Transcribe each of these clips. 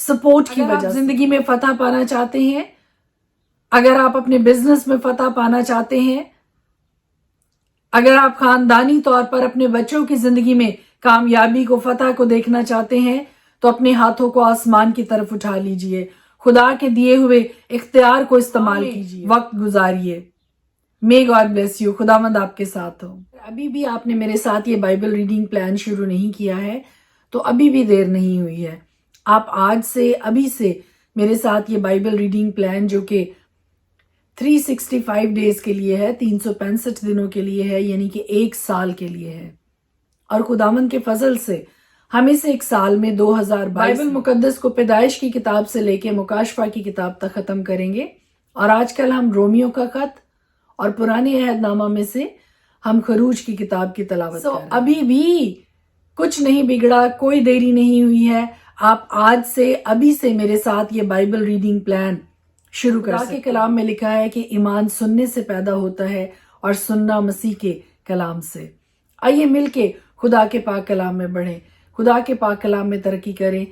Support کی وجہ سے زندگی میں فتح پانا چاہتے ہیں، اگر آپ اپنے بزنس میں فتح پانا چاہتے ہیں، اگر آپ خاندانی طور پر اپنے بچوں کی زندگی میں کامیابی کو، فتح کو دیکھنا چاہتے ہیں، تو اپنے ہاتھوں کو آسمان کی طرف اٹھا لیجئے، خدا کے دیے ہوئے اختیار کو استعمال کیجئے، وقت گزاریے۔ May God bless you، خداوند آپ کے ساتھ ہو۔ ابھی بھی آپ نے میرے ساتھ یہ بائبل ریڈنگ پلان شروع نہیں کیا ہے تو ابھی بھی دیر نہیں ہوئی ہے۔ آپ آج سے، ابھی سے میرے ساتھ یہ بائبل ریڈنگ پلان جو کہ 365 ڈیز کے لیے ہے، 365 دنوں کے لیے ہے، یعنی کہ 1 سال کے لیے ہے، اور خداوند کے فضل سے ہم اس 1 سال میں 2022 بائبل مقدس کو پیدائش کی کتاب سے لے کے مکاشفہ کی کتاب تک ختم کریں گے، اور آج کل ہم رومیو کا خط اور پرانے عہد نامہ میں سے ہم خروج کی کتاب کی تلاوت کر رہے ہیں۔ ابھی بھی کچھ نہیں بگڑا، کوئی دیری نہیں ہوئی ہے، آپ آج سے، ابھی سے میرے ساتھ یہ بائبل ریڈنگ پلان شروع کر سکتے ہیں۔ کے کلام میں لکھا ہے کہ ایمان سننے سے پیدا ہوتا ہے اور سننا مسیح کے کلام سے۔ آئیے مل کے خدا کے پاک کلام میں بڑھیں، خدا کے پاک کلام میں ترقی کریں۔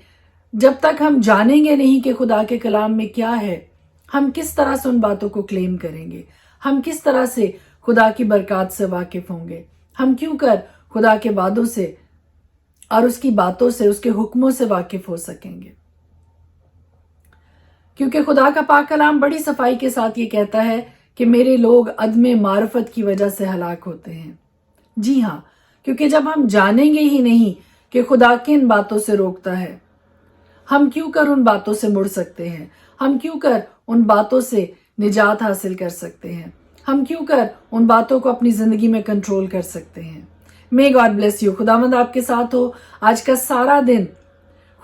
جب تک ہم جانیں گے نہیں کہ خدا کے کلام میں کیا ہے، ہم کس طرح سے ان باتوں کو کلیم کریں گے، ہم کس طرح سے خدا کی برکات سے واقف ہوں گے، ہم کیوں کر خدا کے وعدوں سے اور اس کی باتوں سے، اس کے حکموں سے واقف ہو سکیں گے؟ کیونکہ خدا کا پاک کلام بڑی صفائی کے ساتھ یہ کہتا ہے کہ میرے لوگ عدم معرفت کی وجہ سے ہلاک ہوتے ہیں۔ جی ہاں، کیونکہ جب ہم جانیں گے ہی نہیں کہ خدا کن باتوں سے روکتا ہے، ہم کیوں کر ان باتوں سے مڑ سکتے ہیں، ہم کیوں کر ان باتوں سے نجات حاصل کر سکتے ہیں، ہم کیوں کر ان باتوں کو اپنی زندگی میں کنٹرول کر سکتے ہیں۔ May God bless you، خداوند آپ کے ساتھ ہو۔ آج کا سارا دن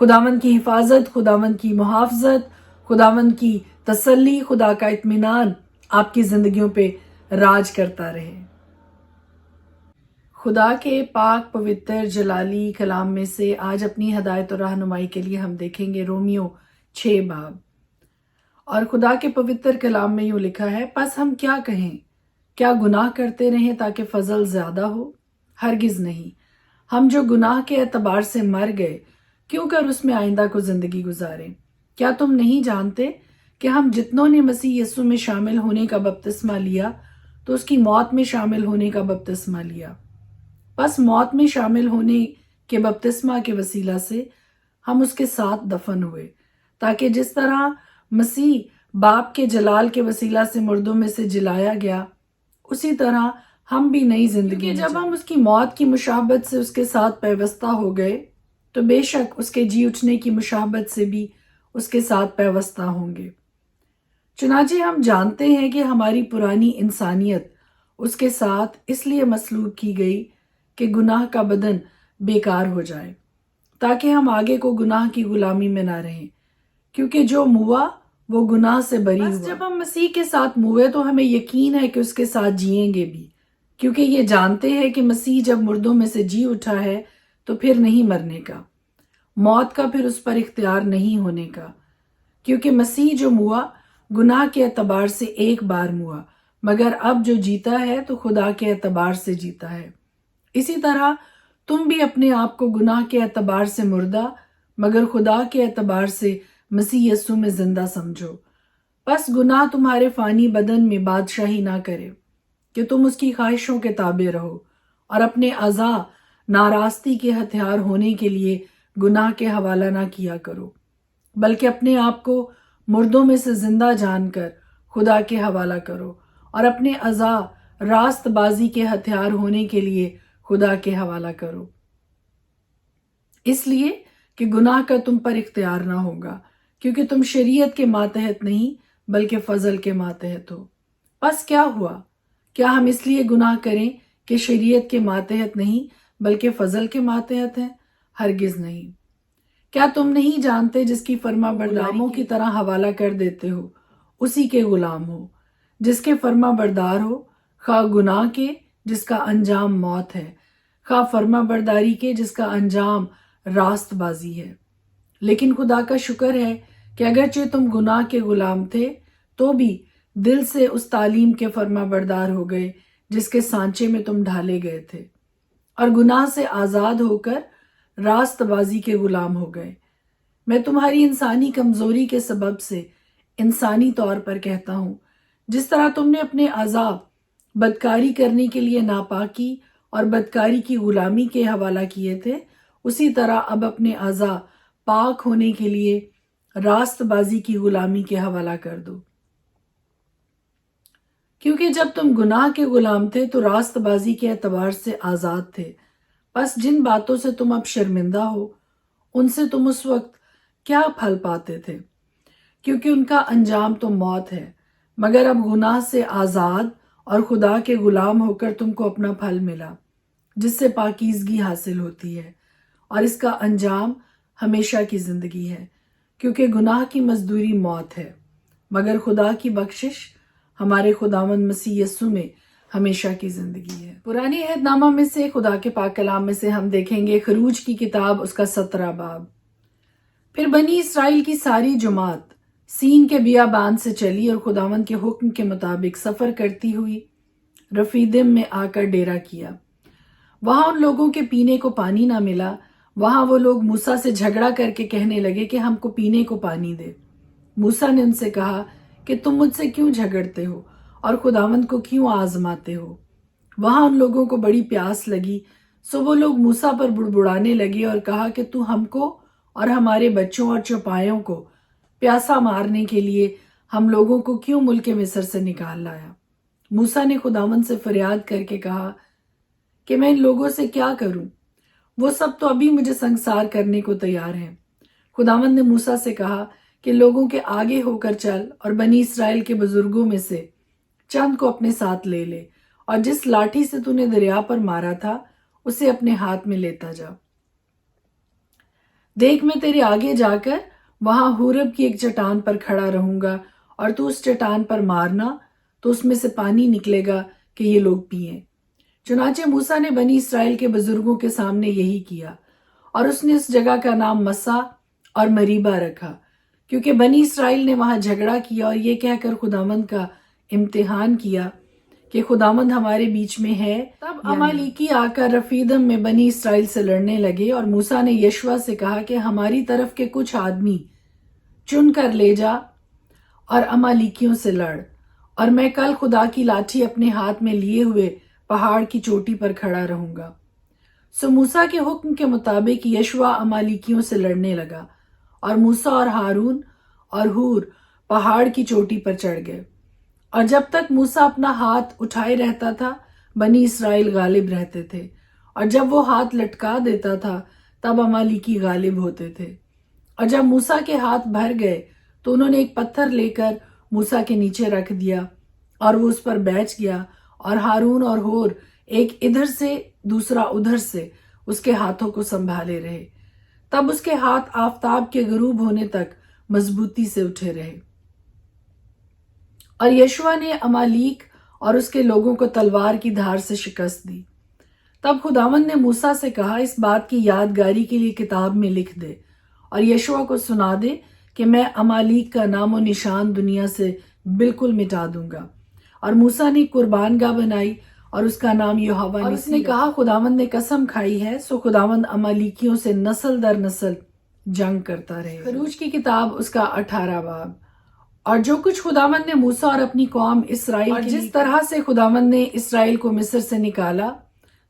خداوند کی حفاظت، خداوند کی محافظت، خداوند کی تسلی، خدا کا اطمینان آپ کی زندگیوں پہ راج کرتا رہے۔ خدا کے پاک پوتر جلالی کلام میں سے آج اپنی ہدایت اور رہنمائی کے لیے ہم دیکھیں گے رومیو 6 باب، اور خدا کے پوتر کلام میں یوں لکھا ہے، پس ہم کیا کہیں؟ کیا گناہ کرتے رہیں تاکہ فضل زیادہ ہو؟ ہرگز نہیں۔ ہم جو گناہ کے اعتبار سے مر گئے، کیوں کر اس میں آئندہ کو زندگی گزاریں؟ کیا تم نہیں جانتے کہ ہم جتنوں نے مسیح یسوع میں شامل ہونے کا بپتسمہ لیا تو اس کی موت میں شامل ہونے کا بپتسمہ لیا؟ پس موت میں شامل ہونے کے بپتسمہ کے وسیلہ سے ہم اس کے ساتھ دفن ہوئے، تاکہ جس طرح مسیح باپ کے جلال کے وسیلہ سے مردوں میں سے جلایا گیا، اسی طرح ہم بھی نئی زندگی میں جب ہم اس کی موت کی مشابہت سے اس کے ساتھ پیوستہ ہو گئے تو بے شک اس کے جی اٹھنے کی مشابہت سے بھی اس کے ساتھ پیوستہ ہوں گے۔ چنانچہ ہم جانتے ہیں کہ ہماری پرانی انسانیت اس کے ساتھ اس لیے مصلوب کی گئی کہ گناہ کا بدن بیکار ہو جائے، تاکہ ہم آگے کو گناہ کی غلامی میں نہ رہیں، کیونکہ جو موا وہ گناہ سے بری ہوا۔ جب ہم مسیح کے ساتھ موئے تو ہمیں یقین ہے کہ اس کے ساتھ جئیں گے بھی، کیونکہ یہ جانتے ہیں کہ مسیح جب مردوں میں سے جی اٹھا ہے تو پھر نہیں مرنے کا، موت کا پھر اس پر اختیار نہیں ہونے کا، کیونکہ مسیح جو موا گناہ کے اعتبار سے ایک بار موا، مگر اب جو جیتا ہے تو خدا کے اعتبار سے جیتا ہے۔ اسی طرح تم بھی اپنے آپ کو گناہ کے اعتبار سے مردہ مگر خدا کے اعتبار سے مسیح یسوع میں زندہ سمجھو۔ پس گناہ تمہارے فانی بدن میں بادشاہی نہ کرے کہ تم اس کی خواہشوں کے تابع رہو، اور اپنے اعضاء ناراستی کے ہتھیار ہونے کے لیے گناہ کے حوالہ نہ کیا کرو، بلکہ اپنے آپ کو مردوں میں سے زندہ جان کر خدا کے حوالہ کرو، اور اپنے اعضاء راست بازی کے ہتھیار ہونے کے لیے خدا کے حوالہ کرو، اس لیے کہ گناہ کا تم پر اختیار نہ ہوگا، کیونکہ تم شریعت کے ماتحت نہیں بلکہ فضل کے ماتحت ہو۔ پس کیا ہوا؟ کیا ہم اس لیے گناہ کریں کہ شریعت کے ماتحت نہیں بلکہ فضل کے ماتحت ہیں؟ ہرگز نہیں۔ کیا تم نہیں جانتے جس کی فرما برداروں کی طرح حوالہ کر دیتے ہو اسی کے غلام ہو، جس کے فرما بردار ہو، خواہ گناہ کے جس کا انجام موت ہے، خواہ فرما برداری کے جس کا انجام راست بازی ہے۔ لیکن خدا کا شکر ہے کہ اگرچہ تم گناہ کے غلام تھے تو بھی دل سے اس تعلیم کے فرما بردار ہو گئے جس کے سانچے میں تم ڈھالے گئے تھے، اور گناہ سے آزاد ہو کر راست بازی کے غلام ہو گئے۔ میں تمہاری انسانی کمزوری کے سبب سے انسانی طور پر کہتا ہوں، جس طرح تم نے اپنے اعضاء بدکاری کرنے کے لیے ناپاکی اور بدکاری کی غلامی کے حوالہ کیے تھے، اسی طرح اب اپنے اعضاء پاک ہونے کے لیے راست بازی کی غلامی کے حوالہ کر دو۔ کیونکہ جب تم گناہ کے غلام تھے تو راست بازی کے اعتبار سے آزاد تھے، پس جن باتوں سے تم اب شرمندہ ہو ان سے تم اس وقت کیا پھل پاتے تھے، کیونکہ ان کا انجام تو موت ہے، مگر اب گناہ سے آزاد اور خدا کے غلام ہو کر تم کو اپنا پھل ملا، جس سے پاکیزگی حاصل ہوتی ہے، اور اس کا انجام ہمیشہ کی زندگی ہے، کیونکہ گناہ کی مزدوری موت ہے، مگر خدا کی بخشش ہمارے خداوند مسیح یسوع میں ہمیشہ کی زندگی ہے۔ پرانے عہد نامہ میں سے خدا کے پاک کلام میں سے ہم دیکھیں گے خروج کی کتاب اس کا 17 باب۔ پھر بنی اسرائیل کی ساری جماعت سین کے بیابان سے چلی اور خداوند کے حکم کے مطابق سفر کرتی ہوئی رفیدم میں آ کر ڈیرا کیا۔ وہاں ان لوگوں کے پینے کو پانی نہ ملا۔ وہاں وہ لوگ موسیٰ سے جھگڑا کر کے کہنے لگے کہ ہم کو پینے کو پانی دے۔ موسیٰ نے ان سے کہا کہ تم مجھ سے کیوں جھگڑتے ہو اور خداوند کو کیوں آزماتے ہو؟ وہاں ان لوگوں کو بڑی پیاس لگی، سو وہ لوگ موسیٰ پر بڑبڑانے لگے اور کہا کہ تو ہم کو اور ہمارے بچوں اور چوپایوں کو پیاسا مارنے کے لیے ہم لوگوں کو کیوں ملک مصر سے نکال لایا؟ موسیٰ نے خداوند سے فریاد کر کے کہا کہ میں ان لوگوں سے کیا کروں؟ وہ سب تو ابھی مجھے سنگسار کرنے کو تیار ہیں۔ خداوند نے موسیٰ سے کہا کہ لوگوں کے آگے ہو کر چل اور بنی اسرائیل کے بزرگوں میں سے چند کو اپنے ساتھ لے لے، اور جس لاٹھی سے تو نے دریا پر مارا تھا اسے اپنے ہاتھ میں لیتا جا۔ دیکھ میں تیرے آگے جا کر وہاں ہورب کی ایک چٹان پر کھڑا رہوں گا، اور تو اس چٹان پر مارنا تو اس میں سے پانی نکلے گا کہ یہ لوگ پئیں۔ چنانچہ موسیٰ نے بنی اسرائیل کے بزرگوں کے سامنے یہی کیا، اور اس نے اس جگہ کا نام مسا اور مریبہ رکھا، کیونکہ بنی اسرائیل نے وہاں جھگڑا کیا اور یہ کہہ کر خداوند کا امتحان کیا کہ خداوند ہمارے بیچ میں ہے۔ تب امالیکی آ کر رفیدم میں بنی اسرائیل سے لڑنے لگے، اور موسیٰ نے یشوع سے کہا کہ ہماری طرف کے کچھ آدمی چن کر لے جا اور امالیکیوں سے لڑ، اور میں کل خدا کی لاٹھی اپنے ہاتھ میں لیے ہوئے پہاڑ کی چوٹی پر کھڑا رہوں گا۔ سو موسیٰ کے حکم کے مطابق یشوع امالیکیوں سے لڑنے لگا، اور موسیٰ اور ہارون اور ہور پہاڑ کی چوٹی پر چڑھ گئے، اور جب تک موسیٰ اپنا ہاتھ اٹھائے رہتا تھا بنی اسرائیل غالب رہتے تھے، اور جب وہ ہاتھ لٹکا دیتا تھا تب امالیکی غالب ہوتے تھے۔ اور جب موسیٰ کے ہاتھ بھر گئے تو انہوں نے ایک پتھر لے کر موسیٰ کے نیچے رکھ دیا، اور وہ اس پر بیٹھ گیا، اور ہارون اور ہور ایک ادھر سے دوسرا ادھر سے اس کے ہاتھوں کو سنبھالے رہے، تب اس کے ہاتھ آفتاب کے غروب ہونے تک مضبوطی سے اٹھے رہے۔ اور یشوع نے امالیک اور اس کے لوگوں کو تلوار کی دھار سے شکست دی۔ تب خداوند نے موسیٰ سے کہا اس بات کی یادگاری کے لیے کتاب میں لکھ دے، اور یشوع کو سنا دے کہ میں امالیک کا نام و نشان دنیا سے بالکل مٹا دوں گا۔ اور موسیٰ نے قربان گاہ بنائی اور اس کا نام یہوہ اور اس نے کہا خداوند نے قسم کھائی ہے، سو خداوند امالیکیوں سے نسل در نسل جنگ کرتا رہے۔ خروج کی کتاب اس کا 18 باب۔ اور جو کچھ خداوند نے موسیٰ اور اپنی قوم اسرائیل اور جس طرح سے خداوند نے اسرائیل کو مصر سے نکالا،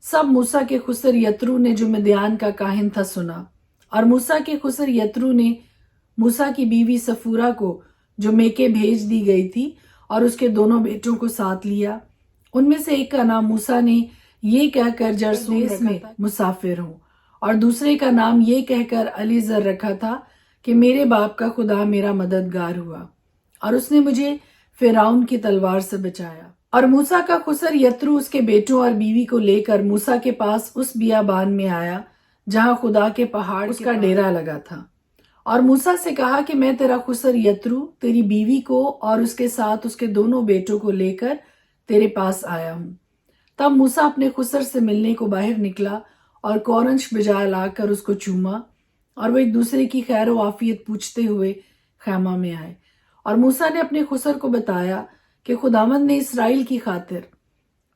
سب موسیٰ کے خسر یترو نے جو مدیان کا کاہن تھا سنا۔ اور موسیٰ کے خسر یترو نے موسیٰ کی بیوی سفورہ کو جو میکے بھیج دی گئی تھی اور اس کے دونوں بیٹوں کو ساتھ لیا۔ ان میں سے ایک کا نام موسیٰ نے یہ کہہ کر جرسوس میں مسافر ہوں، اور دوسرے کا نام یہ کہہ کر علیزر رکھا تھا کہ میرے باپ کا خدا میرا مددگار ہوا، اور اس نے مجھے فرعون کی تلوار سے بچایا۔ اور موسیٰ کا خسر یترو اس کے بیٹوں اور بیوی کو لے کر موسیٰ کے پاس اس بیابان میں آیا جہاں خدا کے پہاڑ اس کا ڈیرا لگا تھا، اور موسیٰ سے کہا کہ میں تیرا خسر یترو تیری بیوی کو اور اس کے ساتھ اس کے دونوں بیٹوں کو لے کر تیرے پاس آیا ہوں۔ تب موسیٰ اپنے خسر سے ملنے کو باہر نکلا اور کورنش بجا لا کر اس کو چوما، اور وہ ایک دوسرے کی خیر و عافیت پوچھتے ہوئے خیمہ میں آئے۔ اور موسیٰ نے اپنے خسر کو بتایا کہ خداوند نے اسرائیل کی خاطر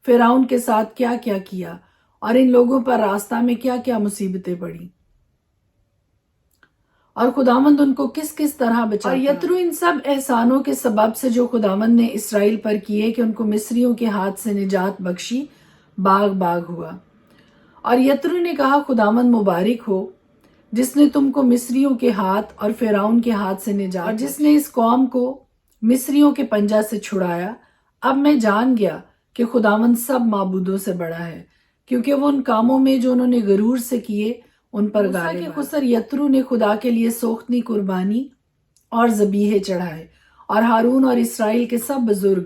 فرعون کے ساتھ کیا کیا کیا اور ان لوگوں پر راستہ میں کیا کیا مصیبتیں پڑی۔ اور خداوند ان کو کس کس طرح بچاتا. اور یترو ان سب احسانوں کے سبب سے جو خداوند نے اسرائیل پر کیے کہ ان کو مصریوں کے ہاتھ سے نجات بخشی باغ باغ ہوا. اور یترو نے کہا خداوند مبارک ہو جس نے تم کو مصریوں کے ہاتھ اور فرعون کے ہاتھ سے نجات اور جس نے اس قوم کو مصریوں کے پنجہ سے چھڑایا. اب میں جان گیا کہ خداوند سب معبودوں سے بڑا ہے کیونکہ وہ ان کاموں میں جو انہوں نے غرور سے کیے ان پر غالب ہے. خسر یترو نے خدا کے لیے سوختنی قربانی اور ذبیحے چڑھائے اور ہارون اور اسرائیل کے سب بزرگ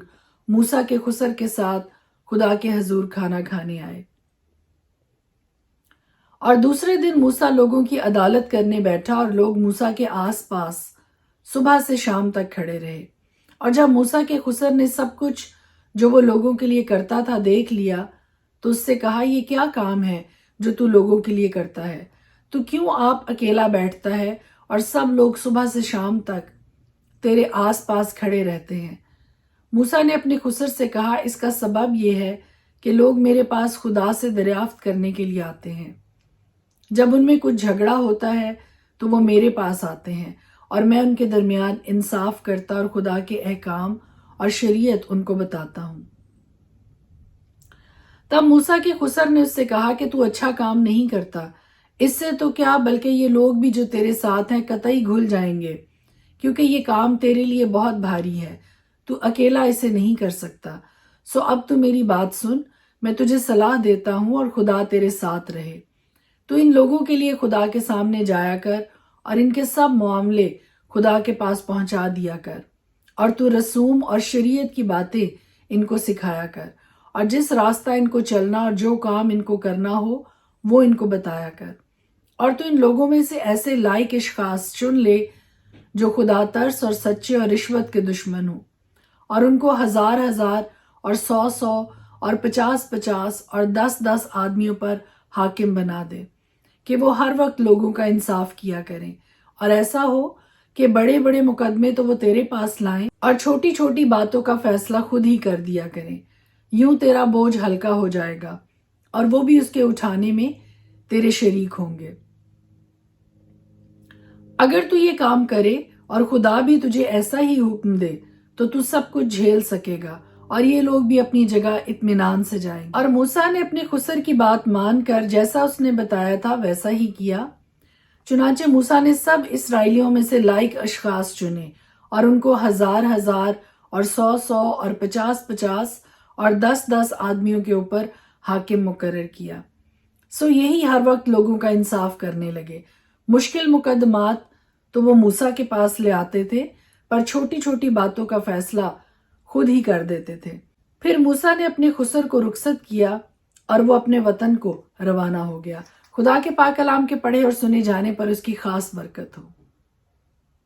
موسیٰ کے خسر کے ساتھ خدا کے حضور کھانا کھانے آئے. اور دوسرے دن موسیٰ لوگوں کی عدالت کرنے بیٹھا اور لوگ موسیٰ کے آس پاس صبح سے شام تک کھڑے رہے. اور جب موسیٰ کے خسر نے سب کچھ جو وہ لوگوں کے لیے کرتا تھا دیکھ لیا تو اس سے کہا یہ کیا کام ہے جو تو لوگوں کے لیے کرتا ہے؟ تو کیوں آپ اکیلا بیٹھتا ہے اور سب لوگ صبح سے شام تک تیرے آس پاس کھڑے رہتے ہیں؟ موسیٰ نے اپنے خسر سے کہا اس کا سبب یہ ہے کہ لوگ میرے پاس خدا سے دریافت کرنے کے لیے آتے ہیں. جب ان میں کچھ جھگڑا ہوتا ہے تو وہ میرے پاس آتے ہیں اور میں ان کے درمیان انصاف کرتا اور خدا کے احکام اور شریعت ان کو بتاتا ہوں. تب موسیٰ کے خسر نے اس سے کہا کہ تو اچھا کام نہیں کرتا. اس سے تو کیا بلکہ یہ لوگ بھی جو تیرے ساتھ ہیں قطعی گھل جائیں گے کیونکہ یہ کام تیرے لیے بہت بھاری ہے. تو اکیلا اسے نہیں کر سکتا. سو اب تو میری بات سن. میں تجھے صلاح دیتا ہوں اور خدا تیرے ساتھ رہے. تو ان لوگوں کے لیے خدا کے سامنے جایا کر اور ان کے سب معاملے خدا کے پاس پہنچا دیا کر اور تو رسوم اور شریعت کی باتیں ان کو سکھایا کر اور جس راستہ ان کو چلنا اور جو کام ان کو کرنا ہو وہ ان کو بتایا کر. اور تو ان لوگوں میں سے ایسے لائق اشخاص چن لے جو خدا ترس اور سچے اور رشوت کے دشمن ہوں اور ان کو 1000 اور 100 اور 50 اور 10 آدمیوں پر حاکم بنا دے کہ وہ ہر وقت لوگوں کا انصاف کیا کریں. اور ایسا ہو کہ بڑے بڑے مقدمے تو وہ تیرے پاس لائیں اور چھوٹی چھوٹی باتوں کا فیصلہ خود ہی کر دیا کریں. یوں تیرا بوجھ ہلکا ہو جائے گا اور وہ بھی اس کے اٹھانے میں تیرے شریک ہوں گے. اگر تو یہ کام کرے اور خدا بھی تجھے ایسا ہی حکم دے تو سب کچھ جھیل سکے گا اور یہ لوگ بھی اپنی جگہ اطمینان سے جائیں گے. اور موسیٰ نے اپنے خسر کی بات مان کر جیسا اس نے بتایا تھا ویسا ہی کیا. چنانچہ موسیٰ نے سب اسرائیلیوں میں سے لائق اشخاص چنے اور ان کو 1000 اور 100 اور 50 اور 10 آدمیوں کے اوپر حاکم مقرر کیا. سو یہی ہر وقت لوگوں کا انصاف کرنے لگے. مشکل مقدمات تو وہ موسیٰ کے پاس لے آتے تھے پر چھوٹی چھوٹی باتوں کا فیصلہ خود ہی کر دیتے تھے. پھر موسیٰ نے اپنے خسر کو رخصت کیا اور وہ اپنے وطن کو روانہ ہو گیا. خدا کے پاک کلام کے پڑھے اور سنے جانے پر اس کی خاص برکت ہو.